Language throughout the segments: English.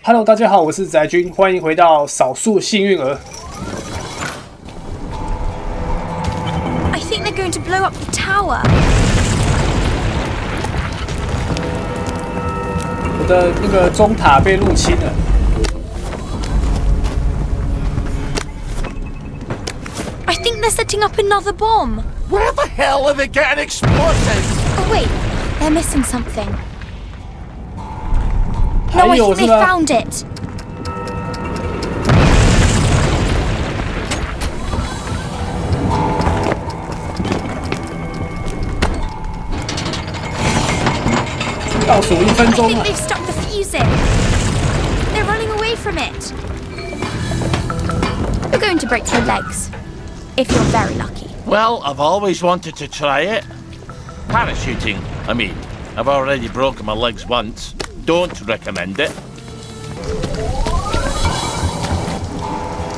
Hello， 大家好，我是宅君，欢迎回到少数幸运儿。I think they're going to blow up the tower. 我的那个钟塔被入侵了。I think they're setting up another bomb. Where the hell are they getting explosives? Oh wait, they're missing something. 还 No, I 有 think 是 they 吧？ found it. 倒数1分 I 钟 think 了。 they've stuck the fuse in. They're running away from it. You're going to break your legs. If you're very lucky. Well, I've always wanted to try it. Parachuting, I mean. I've already broken my legs once. Don't recommend it.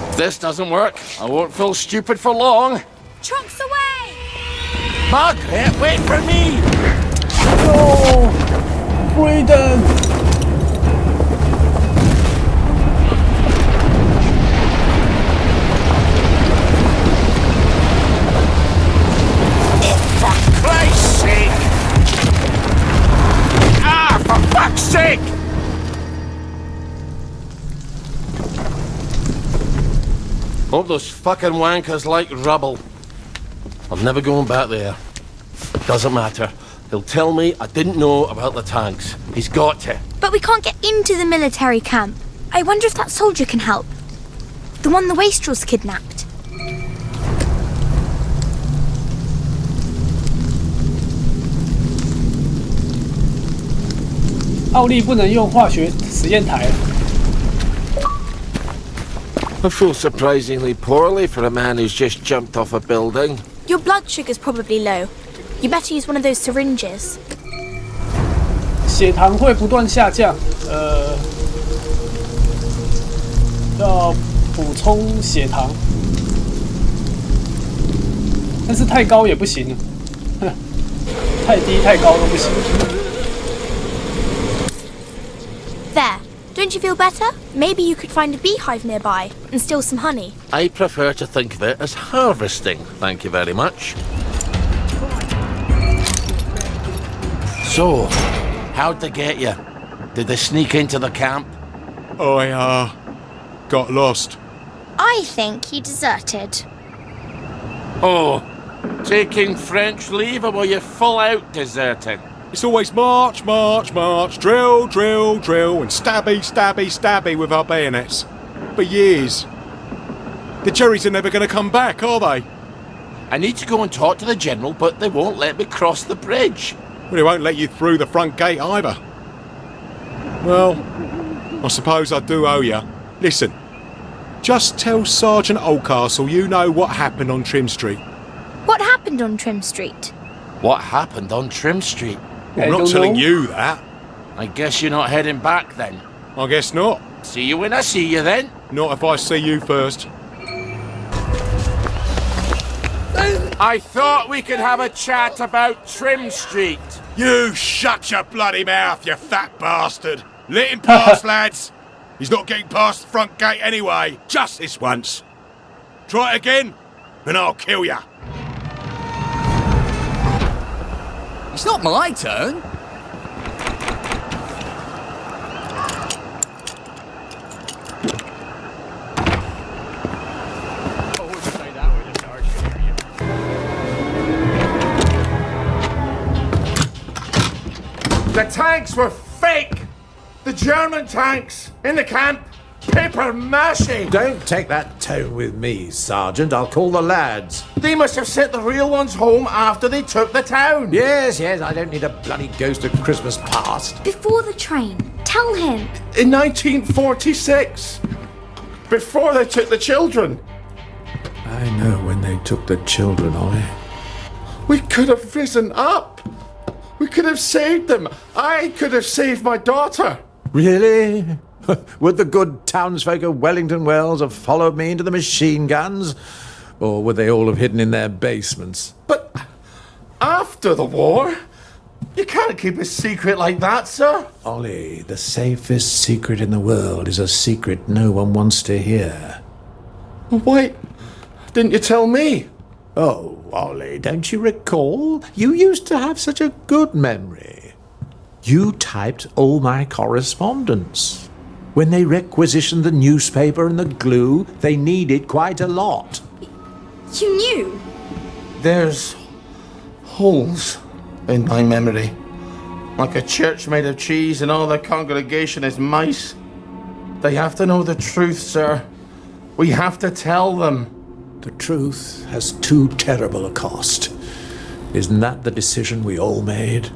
If this doesn't work, I won't feel stupid for long. Trunks away! Margaret, wait for me! No, Freedom! For Christ's sake! Ah, for fuck's sake! Hope those fucking wankers like rubble. I'm never going back there. Doesn't matter. He'll tell me I didn't know about the tanks. He's got to. But we can't get into the military camp. I wonder if that soldier can help. The one the wastrels kidnapped. 奥利不能用化学实验台。 I feel surprisingly poorly for a man who's just jumped off a building. Your blood sugar's probably low. You better use one of those syringes. 血糖会不断下降，要补充血糖，但是太高也不行，太低太高都不行。 There. Don't you feel better? Maybe you could find a beehive nearby and steal some honey. I prefer to think of it as harvesting, thank you very much. So, how'd they get you? Did they sneak into the camp? I got lost. I think he deserted. Oh, taking French leave, or were you full out deserting? It's always march, march, march, drill, drill, drill, and stabby, stabby, stabby with our bayonets. For years. The Jerrys are never going to come back, are they? I need to go and talk to the general, but they won't let me cross the bridge. Well, they won't let you through the front gate either. Well, I suppose I do owe you. Listen, just tell Sergeant Oldcastle you know what happened on Trim Street. What happened on Trim Street? What happened on Trim Street? I'm not telling you that. I guess you're not heading back then. I guess not. See you when I see you then. Not if I see you first. I thought we could have a chat about Trim Street. You shut your bloody mouth, you fat bastard! Let him pass, lads! He's not getting past the front gate anyway, just this once. Try it again, and I'll kill ya. It's not my turn. The tanks were fake! The German tanks in the camp! Paper mache! Don't take that tone with me, Sergeant. I'll call the lads. They must have sent the real ones home after they took the town. Yes, I don't need a bloody ghost of Christmas past. Before the train. Tell him. In 1946. Before they took the children. I know when they took the children, Ollie. We could have risen up. We could have saved them. I could have saved my daughter. Really? Would the good townsfolk of Wellington Wells have followed me into the machine guns? Or would they all have hidden in their basements? But after the war, You can't keep a secret like that, sir. Ollie, the safest secret in the world is a secret no one wants to hear. Why didn't you tell me? Oh, Ollie, don't you recall? You used to have such a good memory. You typed all my correspondence. When they requisitioned the newspaper and the glue, they needed quite a lot. You knew? There's holes in my memory. Like a church made of cheese and all the congregation is mice. They have to know the truth, sir. We have to tell them. The truth has too terrible a cost. Isn't that the decision we all made?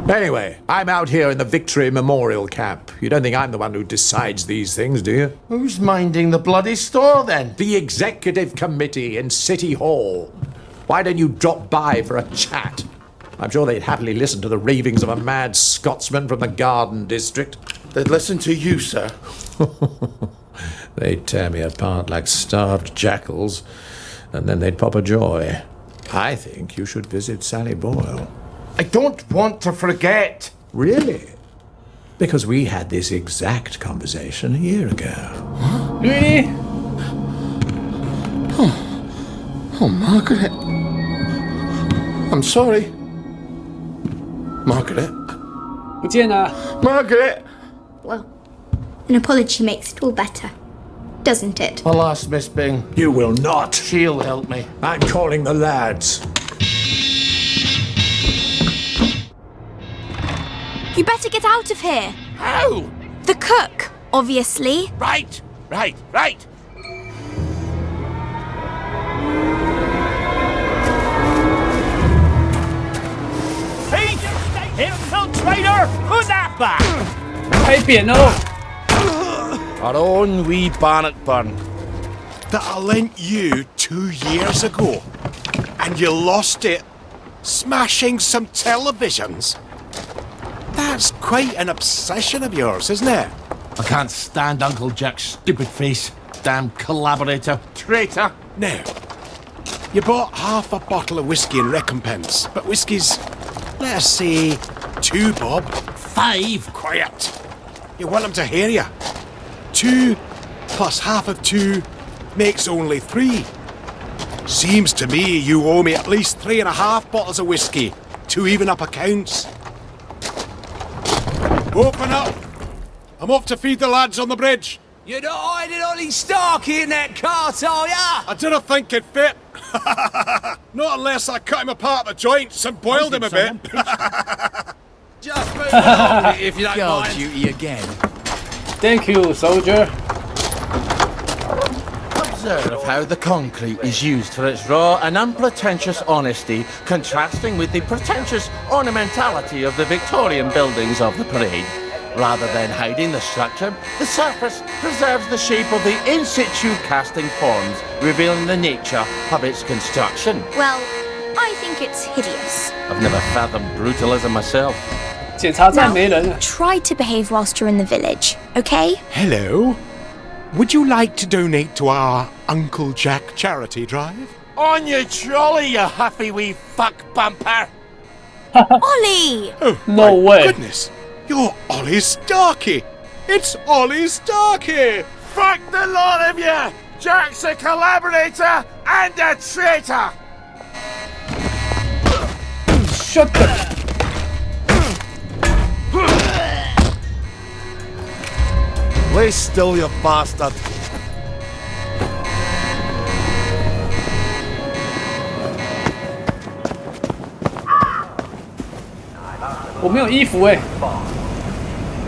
Anyway, I'm out here in the Victory Memorial Camp. You don't think I'm the one who decides these things, do you? Who's minding the bloody store, then? The Executive Committee in City Hall. Why don't you drop by for a chat? I'm sure they'd happily listen to the ravings of a mad Scotsman from the Garden District. They'd listen to you, sir. They'd tear me apart like starved jackals, and then they'd pop a joy. I think you should visit Sally Boyle. I don't want to forget. Really? Because we had this exact conversation a year ago. Really? Oh, Margaret. I'm sorry. Margaret. 不见了。 Margaret! Well, an apology makes it all better, doesn't it? Alas, Miss Bing. You will not. She'll help me. I'm calling the lads. You better get out of here. How? The cook, obviously. Right. Infiltrator! Put that back! 拍扁哦！ Our own wee Bannockburn. That I lent you 2 years ago. And you lost it smashing some televisions. That's quite an obsession of yours, isn't it? I can't stand Uncle Jack's stupid face. Damn collaborator. Traitor. Now, you bought half a bottle of whiskey in recompense, but whiskey's, let us say, 2 bob. 5. Quiet. You want them to hear you. 2 plus half of 2 makes only 3. Seems to me you owe me at least 3.5 bottles of whiskey to even up accounts. Open up. I'm off to feed the lads on the bridge. You're not hiding Ollie Starkey in that cart, are ya? I didn't think it fit. Not unless I cut him apart at the joints and boiled him a bit. Just move along if you don't Guard mind. duty again. Thank you, soldier. Observe how the concrete is used for its raw and unpretentious honesty, contrasting with the pretentious ornamentality of the Victorian buildings of the parade. Rather than hiding the structure, the surface preserves the shape of the in situ casting forms, revealing the nature of its construction. Well, I think it's hideous. I've never fathomed brutalism myself. 检查站 Now, 没人了。 try to behave whilst you're in the village, okay? Hello. Would you like to donate to our Uncle Jack charity drive? On your trolley, you huffy wee fuck bumper! Ollie! Oh, No my way. goodness. You're Ollie Starkey. It's Ollie Starkey. Fuck the lot of you! Jack's a collaborator and a traitor! Shut the. Lay still, you bastard! 我没有衣服哎，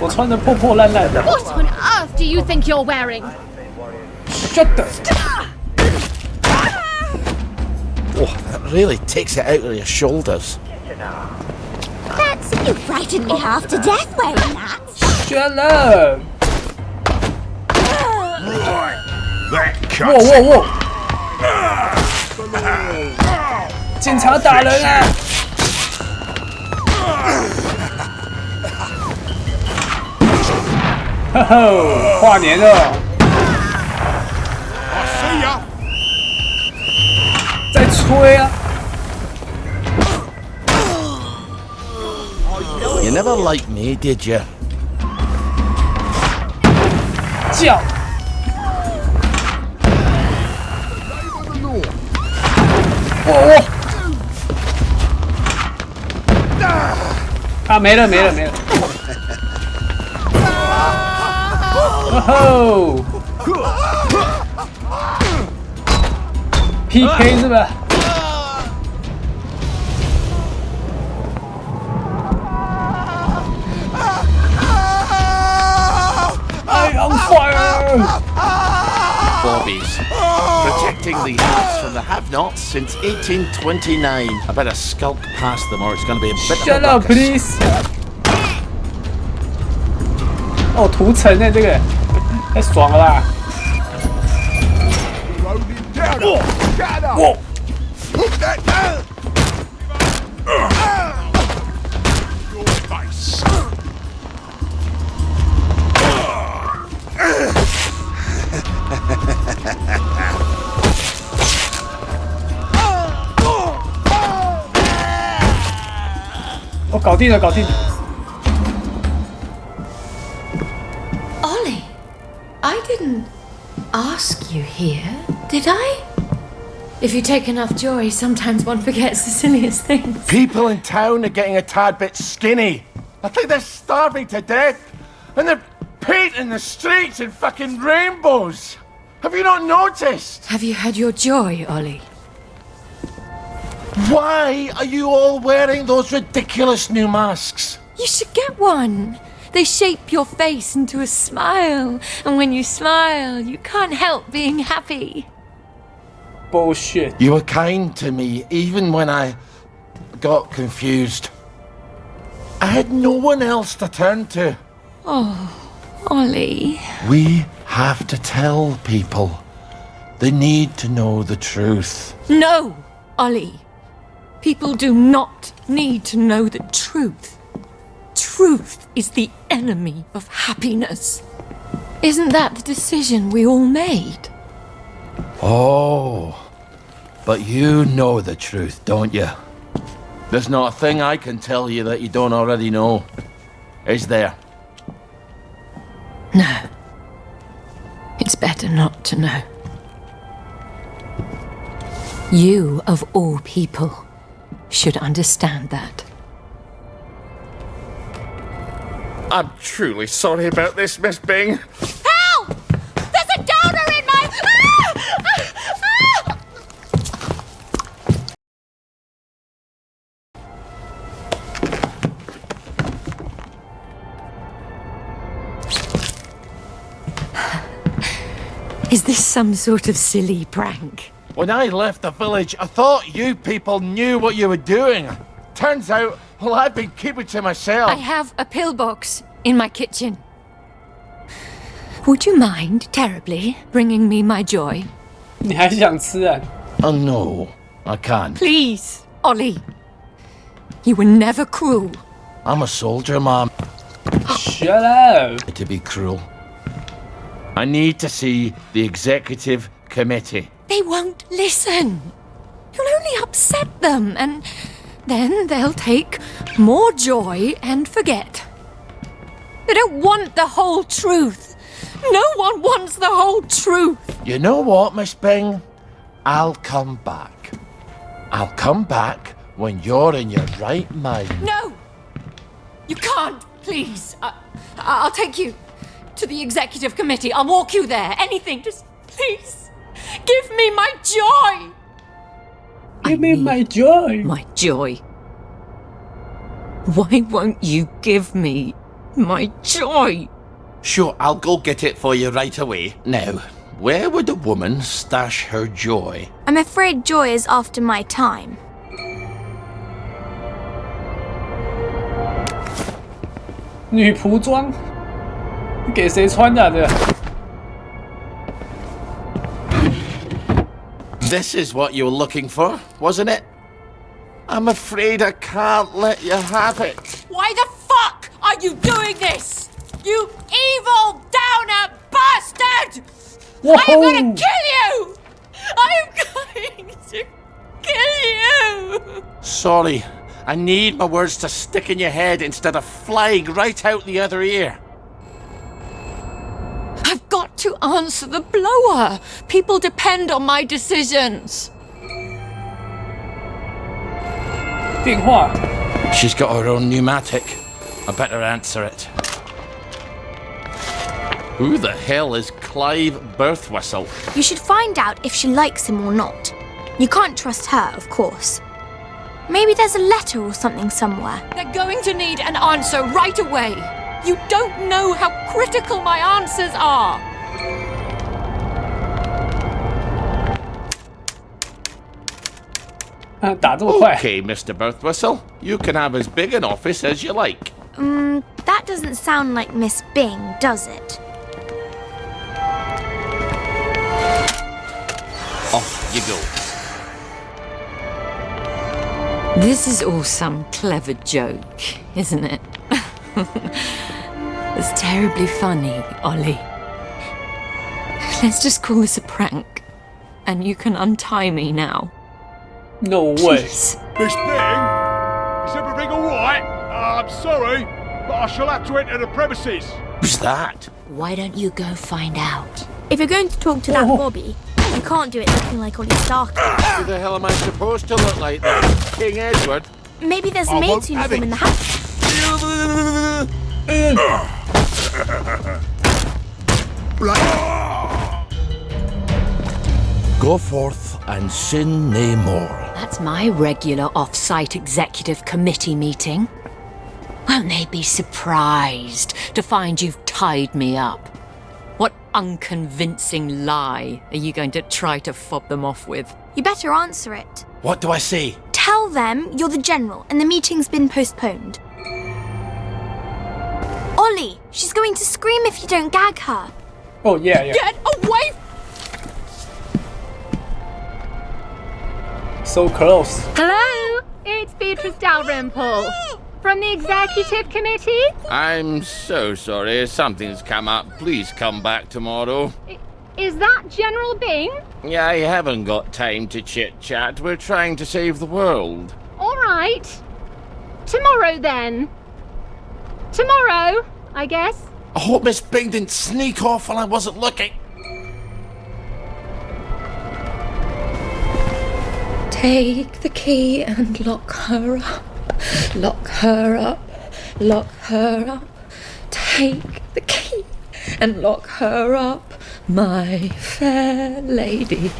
我穿的破破烂烂的。 What on earth do you think you're wearing? Shut the. Oh, that really takes it out of your shoulders. Betsy, you frightened me half to death wearing that. Shut up. That 哇 cuts 哇哇！警察打人啊！呵呵，跨年了， I'll see ya. 在吹啊！ never liked me, did you? 叫。哦。啊，没了。哦吼 ！PK 是吧？ On fire! Bobbies. Protecting the haves from the have-nots since 1829. I better skulk past them or it's going to be a bit Shut of a up, ruckus. please. 哦，屠城呢，这个太爽了吧！哇！ 哦，搞定了。 Ollie, I didn't ask you here, did I? If you take enough joy, sometimes one forgets the silliest things. People in town are getting a tad bit skinny. I think they're starving to death. And they're painting the streets in fucking rainbows. Have you not noticed? Have you had your joy, Ollie? Why are you all wearing those ridiculous new masks? You should get one. They shape your face into a smile, and when you smile, you can't help being happy. Bullshit. You were kind to me even when I got confused. I had no one else to turn to. Oh, Ollie. We have to tell people. They need to know the truth. No, Ollie. People do not need to know the truth. Truth is the enemy of happiness. Isn't that the decision we all made? Oh, but you know the truth, don't you? There's not a thing I can tell you that you don't already know. Is there? No. It's better not to know. You, of all people, should understand that. I'm truly sorry about this, Miss Bing. Help! There's a donor in my... Is this some sort of silly prank? When I left the village, I thought you people knew what you were doing. Turns out, well, I've been keeping to myself. I have a pillbox in my kitchen. Would you mind terribly bringing me my joy? 你还想吃啊？ Oh, no, I can't. Please, Ollie. You were never cruel. I'm a soldier, Mom. Shut up. To be cruel. I need to see the executive committee. They won't listen. You'll only upset them, and then they'll take more joy and forget. They don't want the whole truth. No one wants the whole truth. You know what, Miss Bing? I'll come back. I'll come back when you're in your right mind. No! You can't, please. I'll take you to the executive committee. I'll walk you there. Anything. Just please give me my joy. Give me my joy. My joy. Why won't you give me my joy? Sure, I'll go get it for you right away. Now, where would a woman stash her joy? I'm afraid joy is after my time. 女仆装，给谁穿的啊？这个 This is what you were looking for, wasn't it? I'm afraid I can't let you have it. Why the fuck are you doing this? You evil downer bastard! I'm gonna kill you! I'm going to kill you! Sorry, I need my words to stick in your head instead of flying right out the other ear. I've got to answer the blower. People depend on my decisions. 电话 She's got her own pneumatic. I better answer it. Who the hell is Clive Birthwhistle? You should find out if she likes him or not. You can't trust her, of course. Maybe there's a letter or something somewhere. They're going to need an answer right away. You don't know how critical my answers are. Okay, Mr. Birthwhistle. You can have as big an office as you like. That doesn't sound like Miss Bing, does it? Off you go. This is all some clever joke, isn't it? It's terribly funny, Ollie. Let's just call this a prank. And you can untie me now. No way. Please. Miss Bing? Is everything alright? I'm sorry, but I shall have to enter the premises. Who's that? Why don't you go find out? If you're going to talk to that Bobby, you can't do it looking like Ollie Stark. Who the hell am I supposed to look like then? King Edward? Maybe there's a I maid's won't have uniform it. in the house. Go forth and sin nae more. That's my regular off-site executive committee meeting. Won't they be surprised to find you've tied me up? What unconvincing lie are you going to try to fob them off with? You better answer it. What do I say? Tell them you're the general and the meeting's been postponed. Ollie, she's going to scream if you don't gag her. Oh yeah. Get away! So close. Hello, it's Beatrice Dalrymple from the Executive Committee. I'm so sorry. Something's come up. Please come back tomorrow. Is that General Bing? Yeah, I haven't got time to chit-chat. We're trying to save the world. All right. Tomorrow then. Tomorrow, I guess. I hope Miss Bing didn't sneak off while I wasn't looking. Take the key and lock her up. Lock her up. Lock her up. Take the key and lock her up, my fair lady.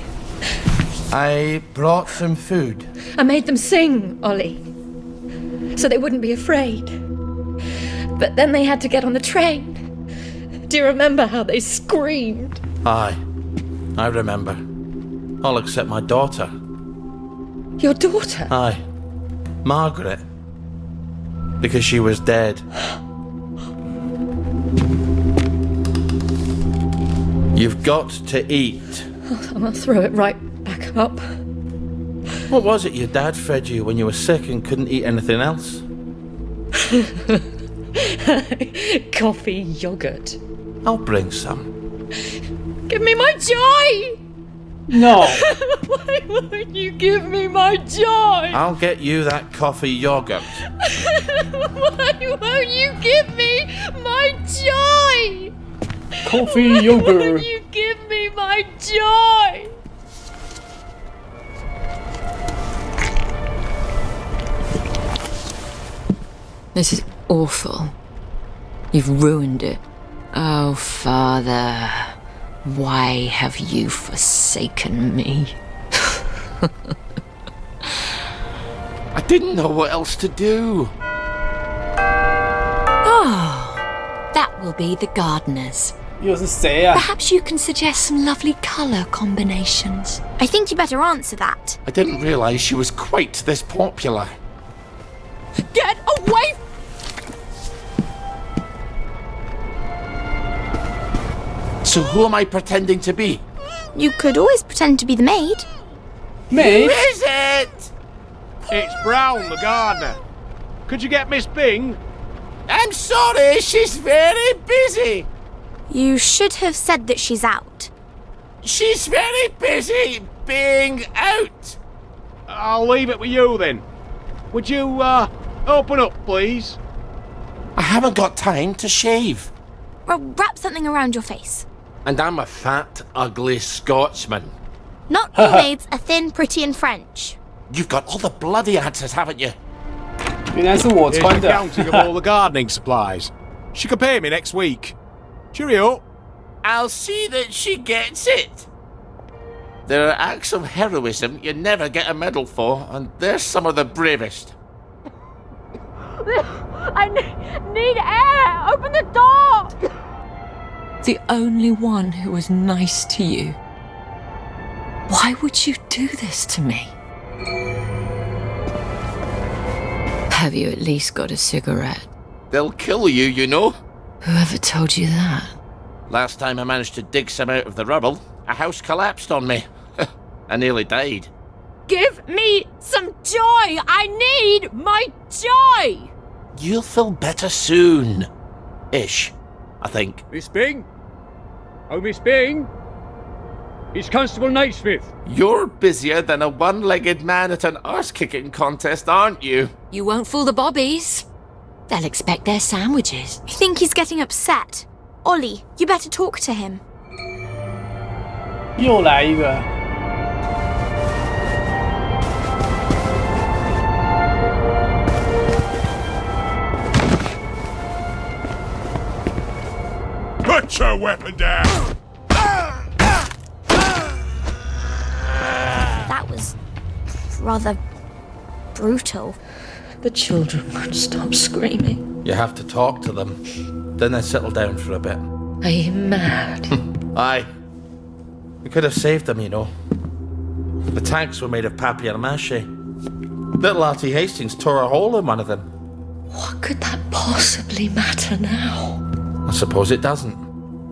I brought some food. I made them sing, Ollie, so they wouldn't be afraid. But then they had to get on the train. Do you remember how they screamed? Aye, I remember. All except my daughter. Your daughter? Aye, Margaret. Because she was dead. You've got to eat. I'll throw it right back up. What was it your dad fed you when you were sick and couldn't eat anything else? Coffee yogurt. I'll bring some. Give me my joy! No. Why won't you give me my joy? I'll get you that coffee yogurt. Why won't you give me my joy? Coffee Why yogurt. won't you give me my joy? This is awful. You've ruined it. Oh, Father, why have you forsaken me? I didn't know what else to do. Oh, that will be the gardeners. 又是谁啊？ Perhaps you can suggest some lovely colour combinations. I think you better answer that. I didn't realise she was quite this popular. Get away! So who am I pretending to be? You could always pretend to be the maid. Maid? Is it? It's Brown, the gardener. Could you get Miss Bing? I'm sorry, she's very busy. You should have said that she's out. She's very busy being out. I'll leave it with you then. would you, open up, please? I haven't got time to shave. Well, wrap something around your face. And I'm a fat, ugly Scotsman. Not all maids are thin, pretty, and French. You've got all the bloody answers, haven't you? 原来是我 Here's 穿 the 的。 counting of all the gardening supplies. She can pay me next week. Cheerio. I'll see that she gets it. There are acts of heroism you never get a medal for, and they're some of the bravest. I need air! Open the door! The only one who was nice to you. Why would you do this to me? Have you at least got a cigarette? They'll kill you, you know. Whoever told you that? Last time I managed to dig some out of the rubble, a house collapsed on me. I nearly died. Give me some joy! I need my joy! You'll feel better soon. Ish, I think. Miss Bing? Oh, Miss Bing? It's Constable Naismith. You're busier than a one-legged man at an arse-kicking contest, aren't you? You won't fool the bobbies. They'll expect their sandwiches. I think he's getting upset. Ollie, you better talk to him. 又来一个。 Put your weapon down! That was rather brutal. The children won't stop screaming. You have to talk to them. Then they settle down for a bit. Are you mad? Aye. We could have saved them, you know. The tanks were made of papier-mâché. Little Artie Hastings tore a hole in one of them. What could that possibly matter now? I suppose it doesn't.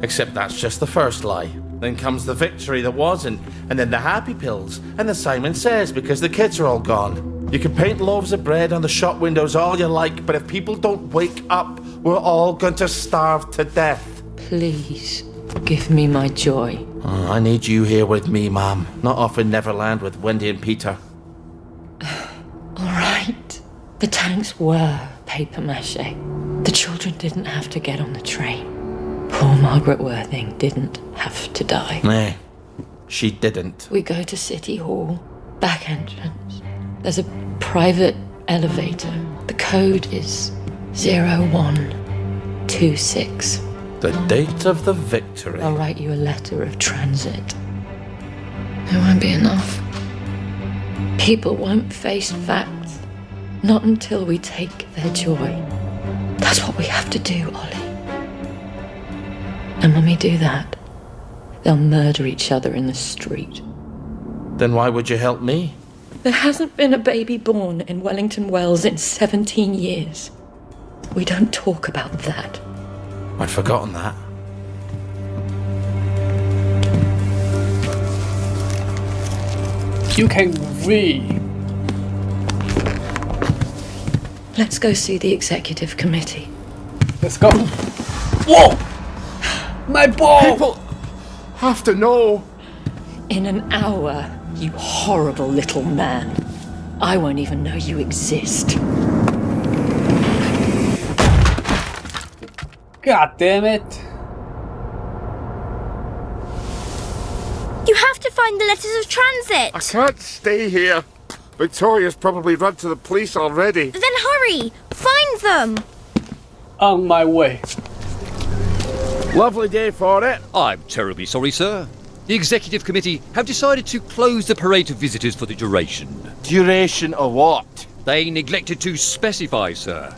Except that's just the first lie. Then comes the victory that wasn't, and then the happy pills, and the Simon Says because the kids are all gone. You can paint loaves of bread on the shop windows all you like, but if people don't wake up, we're all going to starve to death. Please, give me my joy. Oh, I need you here with me, Mom. Not off in Neverland with Wendy and Peter. All right. The tanks were papier-mâché. The children didn't have to get on the train. Poor Margaret Worthing didn't have to die. Nah, she didn't. We go to City Hall, back entrance. There's a private elevator. The code is 0126. The date of the victory. I'll write you a letter of transit. It won't be enough. People won't face facts. Not until we take their joy. That's what we have to do, Ollie. And when we do that, they'll murder each other in the street. Then why would you help me? There hasn't been a baby born in Wellington Wells in 17 years. We don't talk about that. I'd forgotten that. You can read. Let's go see the executive committee. Let's go. Whoa! My ball! People have to know. In an hour, you horrible little man. I won't even know you exist. God damn it. You have to find the letters of transit. I can't stay here. Victoria's probably run to the police already. Then hurry! Find them! On my way. Lovely day for it. I'm terribly sorry, sir. The Executive Committee have decided to close the parade to visitors for the duration. Duration of what? They neglected to specify, sir.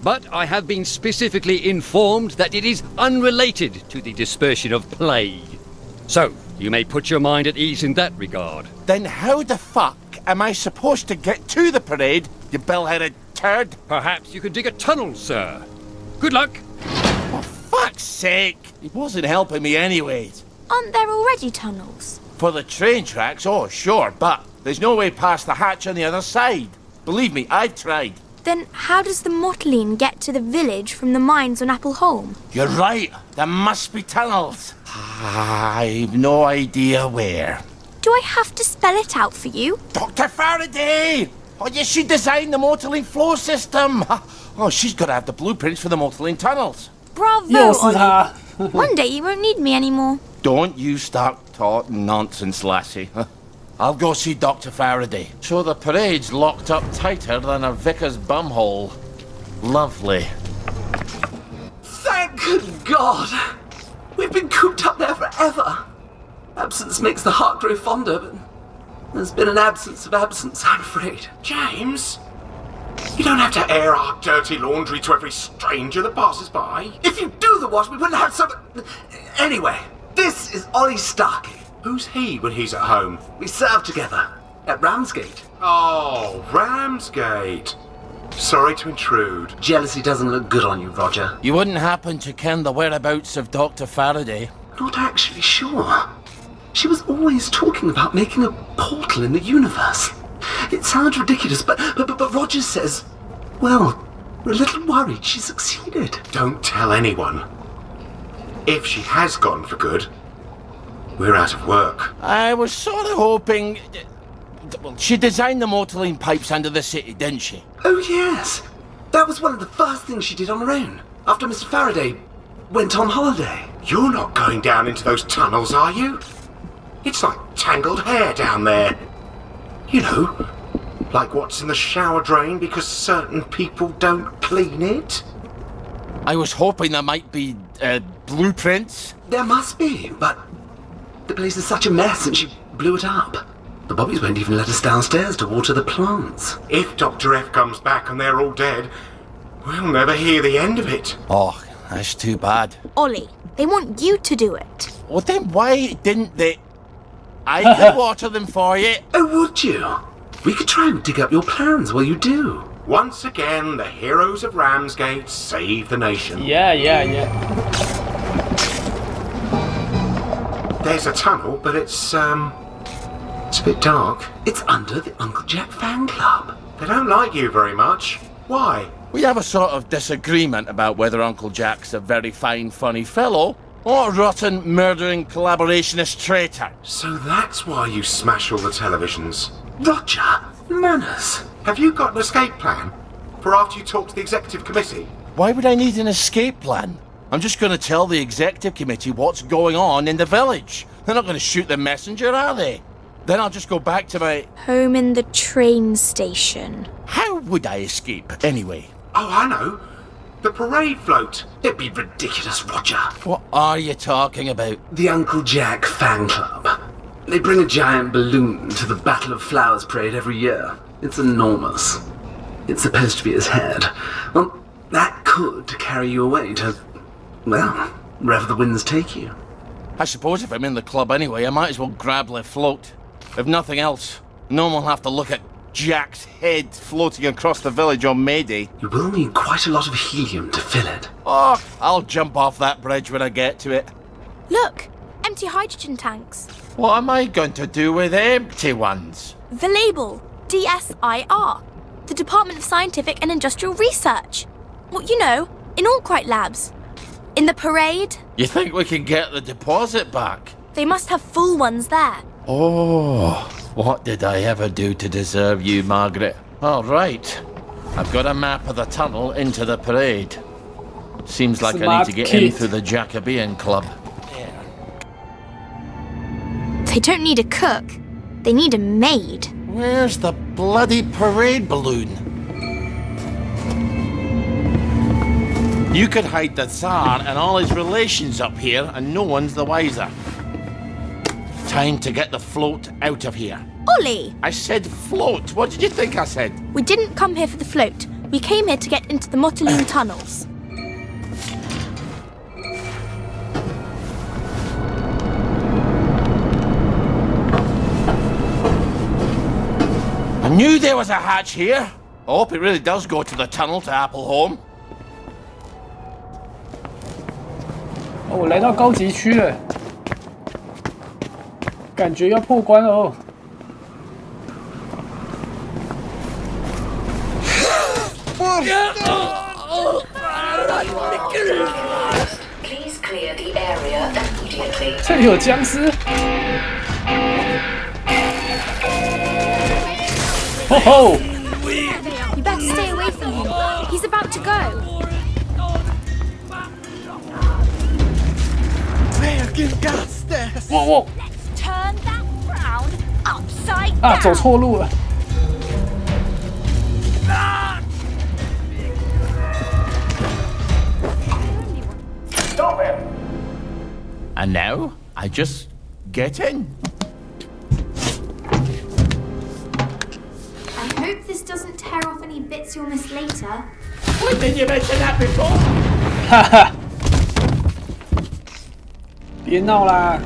But I have been specifically informed that it is unrelated to the dispersion of plague. So, you may put your mind at ease in that regard. Then how the fuck am I supposed to get to the parade, you bell-headed turd? Perhaps you can dig a tunnel, sir. Good luck. For fuck's sake! He wasn't helping me anyways. Aren't there already tunnels? For the train tracks, oh sure, but there's no way past the hatch on the other side. Believe me, I've tried. Then how does the Morteline get to the village from the mines on Appleholme? You're right, there must be tunnels. I've no idea where. Do I have to spell it out for you? Dr. Faraday! Oh, yes, she designed the Motorlane floor system. Oh, she's got to have the blueprints for the Motorlane tunnels. Bravo, 又是他。 One day you won't need me anymore. Don't you start talking nonsense, lassie. I'll go see Dr. Faraday. So the parade's locked up tighter than a vicar's bumhole. Lovely. Thank God! We've been cooped up there forever. Absence makes the heart grow fonder, but there's been an absence of absence, I'm afraid. James? You don't have to air our dirty laundry to every stranger that passes by. If you do the wash, we wouldn't have so... Anyway, this is Ollie Starkey. Who's he when he's at home? We served together at Ramsgate. Oh, Ramsgate. Sorry to intrude. Jealousy doesn't look good on you, Roger. You wouldn't happen to ken the whereabouts of Dr. Faraday? Not actually sure. She was always talking about making a portal in the universe. It sounds ridiculous, but Roger says, well, we're a little worried she succeeded. Don't tell anyone. If she has gone for good, we're out of work. I was sort of hoping... Well, she designed the Motorlane pipes under the city, didn't she? Oh, yes. That was one of the first things she did on her own, after Mr. Faraday went on holiday. You're not going down into those tunnels, are you? It's like tangled hair down there. You know, like what's in the shower drain because certain people don't clean it. I was hoping there might be, blueprints. There must be, but the place is such a mess and she blew it up. The Bobbies won't even let us downstairs to water the plants. If Dr. F comes back and they're all dead, we'll never hear the end of it. Oh, that's too bad. Ollie, they want you to do it. Well, then why didn't they... I could water them for you. Oh, would you? We could try and dig up your plans while you do. Once again, the heroes of Ramsgate save the nation. Yeah. There's a tunnel, but it's a bit dark. It's under the Uncle Jack fan club. They don't like you very much. Why? We have a sort of disagreement about whether Uncle Jack's a very fine, funny fellow or a rotten, murdering, collaborationist traitor. So that's why you smash all the televisions. Roger, manners. Have you got an escape plan for after you talk to the executive committee? Why would I need an escape plan? I'm just going to tell the executive committee what's going on in the village. They're not going to shoot the messenger, are they? Then I'll just go back to my... Home in the train station. How would I escape, anyway? Oh, I know. The parade float. It'd be ridiculous, Roger. What are you talking about? The Uncle Jack fan club. They bring a giant balloon to the Battle of Flowers parade every year. It's enormous. It's supposed to be his head. Well, that could carry you away to, well, wherever the winds take you. I suppose if I'm in the club anyway, I might as well grab the float. If nothing else, no one will have to look at Jack's head floating across the village on May Day. You will need quite a lot of helium to fill it. Oh, I'll jump off that bridge when I get to it. Look, empty hydrogen tanks. What am I going to do with empty ones? The label, DSIR, the Department of Scientific and Industrial Research. Well, you know, in Arkwright Labs. In the parade. You think we can get the deposit back? They must have full ones there. Oh, what did I ever do to deserve you, Margaret? All right. I've got a map of the tunnel into the parade. Seems like I need to get in through the Jacobean Club. They don't need a cook. They need a maid. Where's the bloody parade balloon? You could hide the Tsar and all his relations up here, and no one's the wiser. Time to get the float out of here. Ollie! I said float. What did you think I said? We didn't come here for the float. We came here to get into the Motorlane tunnels. I knew there was a hatch here. I hope it really does go to the tunnel to Appleholme. 哦，我来到高级区了，感觉要破关哦。Please clear the area immediately. 这里有僵尸！吼吼！ trying to stay away from him. He's about to go. Whoa, whoa. Let's turn that frown upside down. 啊，走错路了。 Stop him! And now, I just get in. I hope this doesn't tear off any bits you'll miss later. When did you mention that before? 哈哈，别闹啦！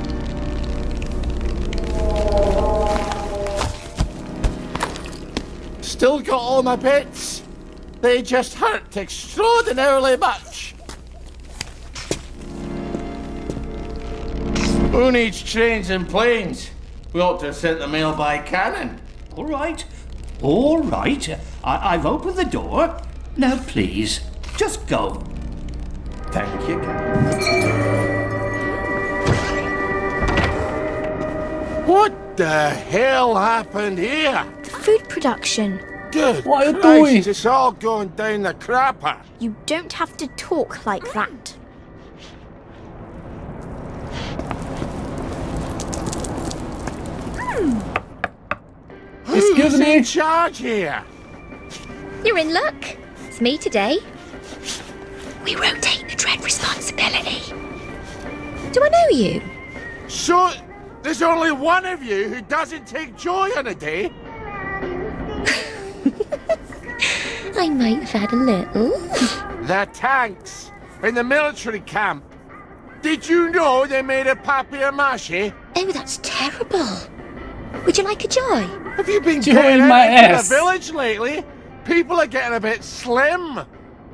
Still got all my bits. They just hurt extraordinarily much. Who needs trains and planes? We ought to have sent the mail by cannon. All right. All right. I've opened the door. Now, please, just go. Thank you, Captain. What the hell happened here? Food production. Good What are you Christ, doing? it's all going down the crapper. You don't have to talk like that. Excuse Who's me? in charge here? You're in luck. It's me today. We rotate the dread responsibility. Do I know you? So, there's only one of you who doesn't take joy in a day? I might have had a little. The tanks in the military camp. Did you know they made of papier-mâché? Oh, that's terrible. Would you like a joy? Have you been Joy getting in my out into ass. the village lately? People are getting a bit slim.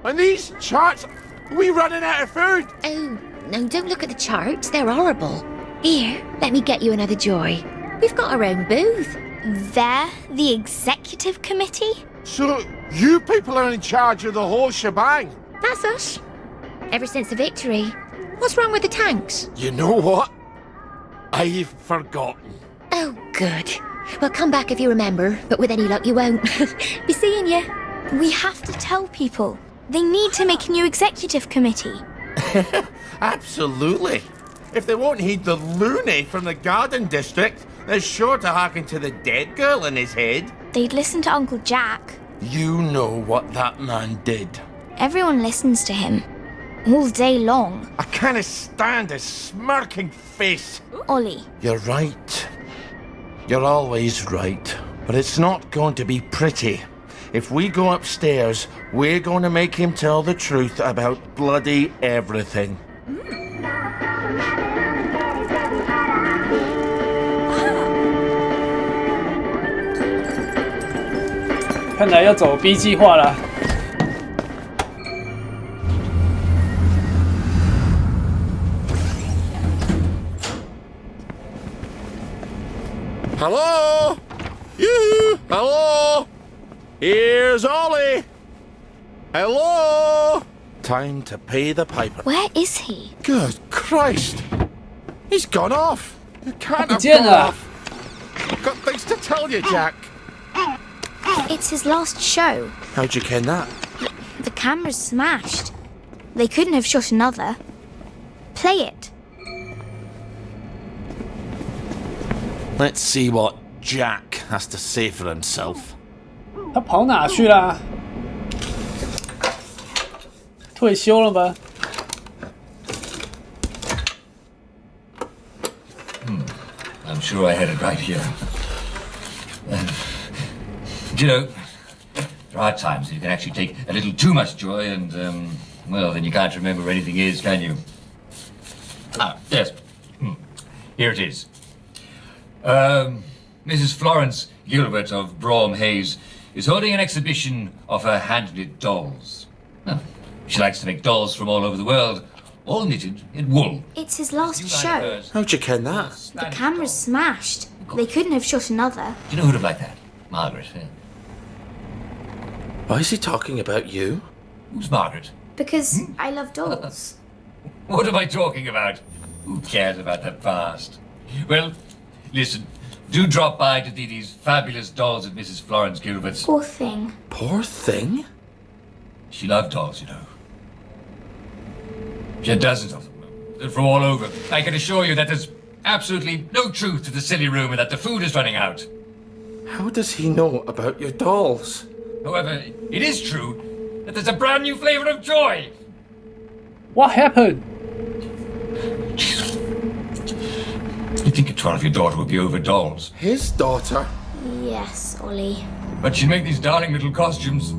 And these charts, are we running out of food? Oh, no, don't look at the charts. They're horrible. Here, let me get you another joy. We've got our own booth. They're the executive committee? So, you people are in charge of the whole shebang? That's us. Ever since the victory. What's wrong with the tanks? You know what? I've forgotten. Oh, good. Well, come back if you remember, but with any luck you won't. Be seeing you. We have to tell people. They need to make a new executive committee. Absolutely. If they won't heed the loony from the garden district, they're sure to hearken to the dead girl in his head. They'd listen to Uncle Jack. You know what that man did. Everyone listens to him. All day long. I can't stand his smirking face. Ollie. You're right. You're always right. But it's not going to be pretty. If we go upstairs, we're going to make him tell the truth about bloody everything. "看来要走 B 计划了。 Hello? You? Hello? Here's Ollie. Hello? Time to pay the piper. Where is he? Good Christ. He's gone off. You can't have Jenna. gone off. I've got things to tell you, Jack. It's his last show. How'd you ken that? The camera's smashed. They couldn't have shot another. Play it. Let's see what Jack has to say for himself. 他跑哪去啦？退休了吗？ I'm sure I had it right here. Do you know, there are times you can actually take a little too much joy and, well, then you can't remember where anything is, can you? Ah, yes. Here it is. Mrs. Florence Gilbert of Brougham Hayes is holding an exhibition of her hand-knit dolls. Well, she likes to make dolls from all over the world, all knitted in wool. It's his last show. How'd you ken that? The camera's smashed. They couldn't have shot another. Do you know who'd have liked that? Margaret. Why is he talking about you? Who's Margaret? Because I love dolls. What am I talking about? Who cares about the past? Well, listen, do drop by to see these fabulous dolls of Mrs. Florence Gilbert's. Poor thing. Poor thing? She loved dolls, you know. She had dozens of them. They're from all over. I can assure you that there's absolutely no truth to the silly rumour that the food is running out. How does he know about your dolls? However, it is true that there's a brand new flavour of joy. What happened? You think a 12-year daughter would be over dolls? His daughter? Yes, Ollie. But she'd make these darling little costumes.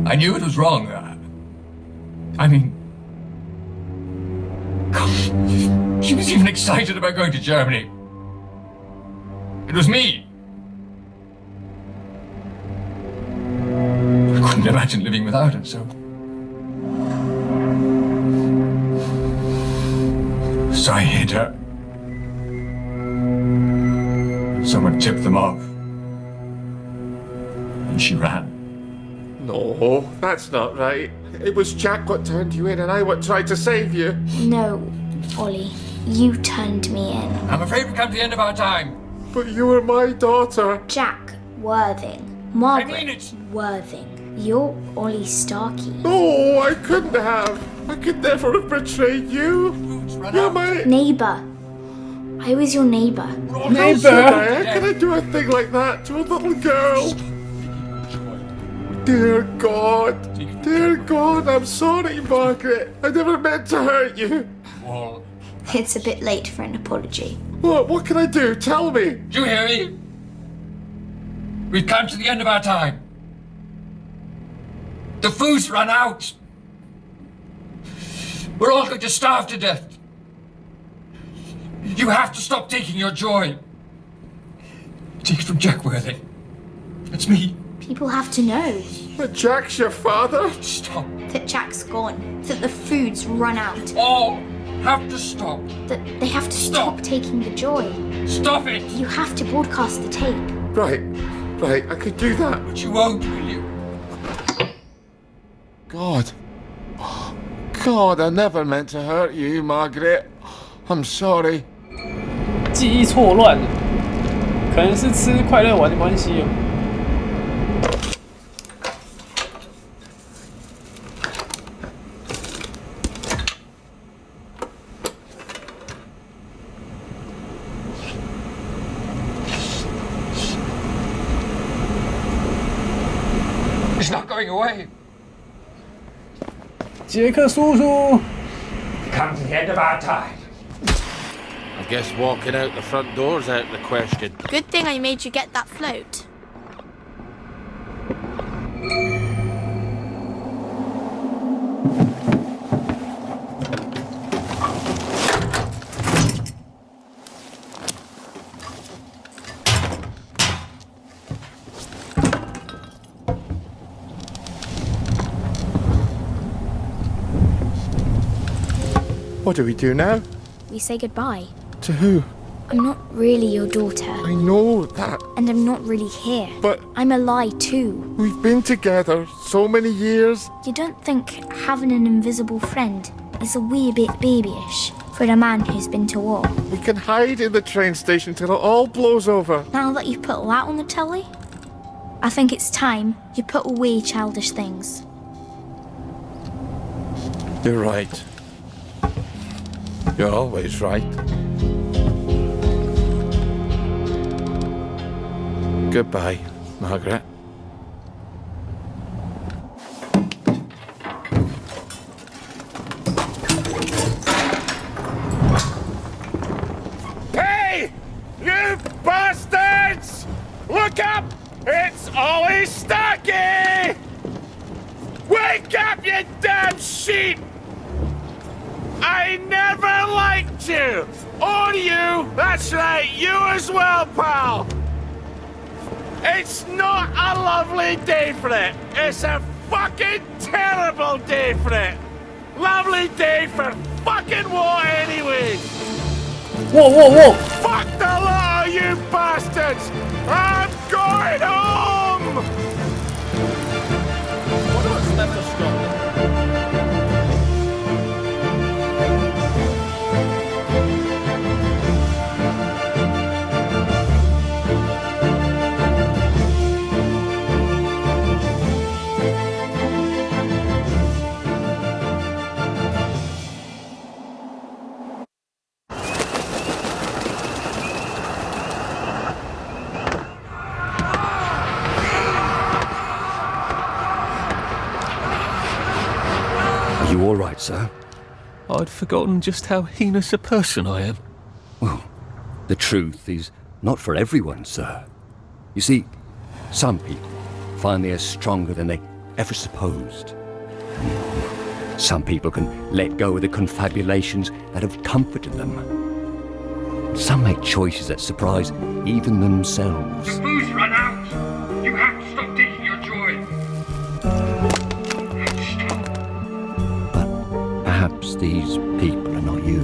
I knew it was wrong. I mean... God, she was even excited about going to Germany. It was me. I couldn't imagine living without her, so... So I hid her. Someone tipped them off. And she ran. No, that's not right. It was Jack what turned you in and I what tried to save you. No, Ollie. You turned me in. I'm afraid we've come to the end of our time. But you were my daughter. Jack Worthing. Margaret I mean it. Worthing. You're Ollie Starkey. No, I couldn't have. I could never have betrayed you. You're my neighbour. I was your neighbour. neighbour. How can I do a thing like that to a little girl? Dear God, I'm sorry, Margaret. I never meant to hurt you. Well, It's a bit late for an apology. What can I do? Tell me. do you hear me? We've come to the end of our time. The food's run out. We're all going to starve to death. You have to stop taking your joy. Take it from Jack Worthing. That's me. People have to know But Jack's your father? Stop. that Jack's gone, that the food's run out, All have to stop. that they have to stop taking the joy. Stop it. You have to broadcast the tape. Right, I could do that. But you won't, will you? God, I never meant to hurt you, Margaret. I'm sorry. 记忆错乱了，可能是吃快乐丸的关系哦。It's not going away. 杰克叔叔， Come to the end of our time. I guess walking out the front door's out of the question. Good thing I made you get that float. What do we do now? We say goodbye. To who? I'm not really your daughter. I know that. And I'm not really here. But I'm a lie too. we've been together so many years. You don't think having an invisible friend is a wee bit babyish for a man who's been to war? We can hide in the train station till it all blows over. Now that you've put that on the telly, I think it's time you put away childish things. You're right. You're always right. Goodbye, Margaret. Hey! You bastards! Look up! It's Ollie Starkey! Wake up, you damn sheep! I never liked you! Or you! That's right, you as well, pal! It's not a lovely day for it! It's a fucking terrible day for it! Lovely day for fucking what anyway! Whoa! Fuck the lot of you bastards! I'm going home! What's left of Scotland? right, sir. I'd forgotten just how heinous a person I am. Well, the truth is not for everyone, sir. You see, some people find they are stronger than they ever supposed. Some people can let go of the confabulations that have comforted them. Some make choices that surprise even themselves. The food's run out! You have to stop taking your joy! Perhaps these people are not you.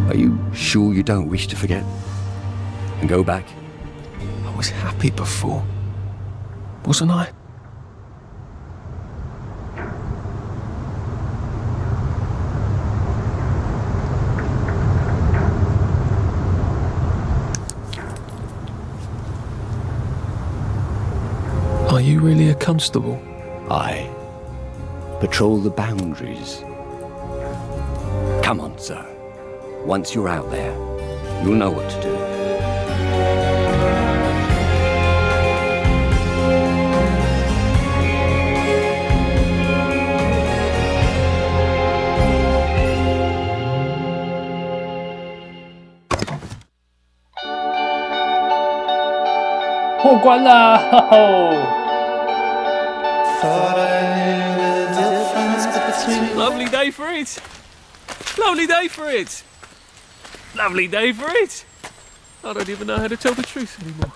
Are you sure you don't wish to forget? And go back? I was happy before, wasn't I? Are you really a constable? I patrol the boundaries. Come on, sir. Once you're out there, you'll know what to do.过关了，吼吼！ Lovely day for it. Lovely day for it. Lovely day for it. I don't even know how to tell the truth anymore.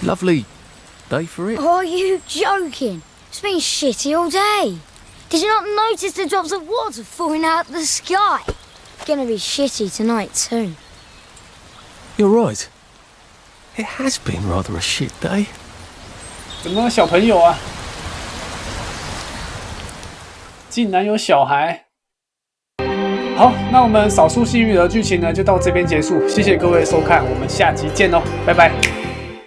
Lovely day for it. Are you joking? It's been shitty all day. Did you not notice the drops of water falling out of the sky? Gonna be shitty tonight too. You're right. It has been rather a shit day. 怎么小朋友啊？竟然有小孩！好，那我们少数幸运儿剧情呢就到这边结束，谢谢各位收看，我们下集见喽，拜拜。